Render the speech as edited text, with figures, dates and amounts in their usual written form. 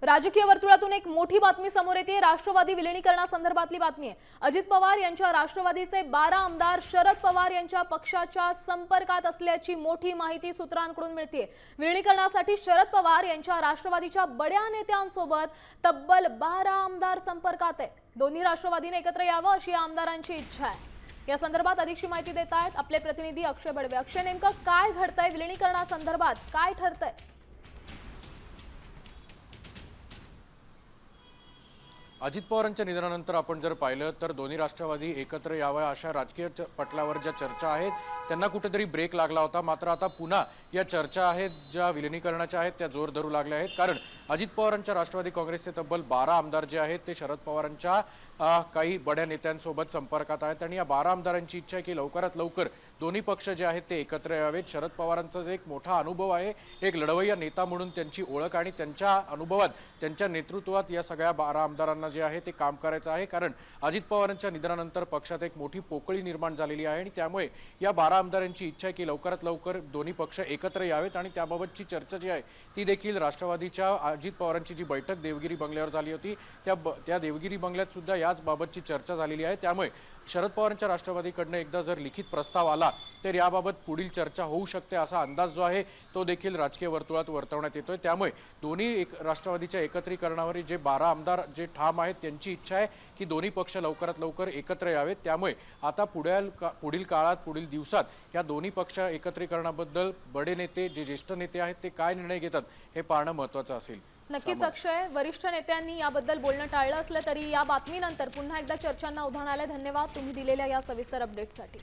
राजकीय वर्तुळातून एक मोठी बातमी समोर येते। राष्ट्रवादी विलीनीकरणासंदर्भातली बातमी आहे। अजित पवार यांच्या राष्ट्रवादीचे 12 आमदार शरद पवार यांच्या पक्षाच्या संपर्कात असल्याची मोठी माहिती सूत्रांकडून मिळते। विलीनीकरणासाठी शरद पवार यांच्या राष्ट्रवादीच्या बड्या नेत्यांसोबत तब्बल 12 आमदार संपर्कात आहे। दोन्ही राष्ट्रवादीने एकत्र यावं अशी आमदारांची इच्छा आहे। या संदर्भात अधिकची माहिती देत आहेत आपले प्रतिनिधी अक्षय बडवे। अक्षय, नेमकं काय घडतंय विलीनीकरणासंदर्भात, काय ठरतंय? अजित पवारांच्या निधनानंतर आपण जर पाहिलं तर दोन्ही राष्ट्रवादी एकत्र याव्या अशा राजकीय पटलावर ज्या चर्चा आहेत त्यांना कुठेतरी ब्रेक लागला होता। मात्र आता पुन्हा या चर्चा आहेत ज्या विलीनीकरणाच्या आहेत त्या जोर धरू लागल्या आहेत। कारण अजित पवारांच्या राष्ट्रवादी काँग्रेसचे तब्बल 12 आमदार जे आहेत ते शरद पवारांच्या काही बड्या नेत्यांसोबत संपर्कात आहेत आणि या 12 आमदारांची इच्छा आहे की लवकरात लवकर दोन्ही पक्ष जे आहेत ते एकत्र यावेत। शरद पवारांचा जो एक मोठा अनुभव आहे, एक लढवय्या नेता म्हणून त्यांची ओळख आणि त्यांच्या अनुभवात त्यांच्या नेतृत्वात या सगळ्या 12 आमदारांना जे आहे ते काम करायचं आहे। कारण अजित पवारांच्या निधनानंतर पक्षात एक मोठी पोकळी निर्माण झालेली आहे आणि त्यामुळे या 12 आमदारांची इच्छा आहे की लवकरात लवकर दोन्ही पक्ष एकत्र यावेत आणि त्याबाबतची चर्चा जी आहे ती देखील राष्ट्रवादीच्या अजित पवारांची जी बैठक देवगिरी बंगल्यावर झाली होती त्या देवगिरी बंगल्यात सुद्धा याच बाबतची चर्चा झालेली आहे। त्यामुळे शरद पवारांच्या राष्ट्रवादीकडनं एकदा जर लिखित प्रस्ताव आला तर याबाबत पुढील चर्चा होऊ शकते असा अंदाज जो आहे तो देखील राजकीय वर्तुळात वर्तवण्यात येतोय। त्यामुळे दोन्ही राष्ट्रवादीच्या एकत्रीकरणावर जे 12 आमदार जे ठाम आहेत त्यांची इच्छा आहे की दोन्ही पक्ष लवकरात लवकर एकत्र यावेत। त्यामुळे आता पुढील काळात पुढील दिवसात या दोन्ही पक्ष एकत्रीकरणाबद्दल बडे नेते जे ज्येष्ठ नेते आहेत ते काय निर्णय घेतात हे पाहणं महत्त्वाचं असेल। नक्कीच अक्षय, वरिष्ठ नेत्यांनी याबद्दल बोलणं टाळलं असलं तरी या बातमीनंतर पुन्हा एकदा चर्चांना उधाण आलंय। धन्यवाद तुम्ही दिलेल्या या सविस्तर अपडेटसाठी।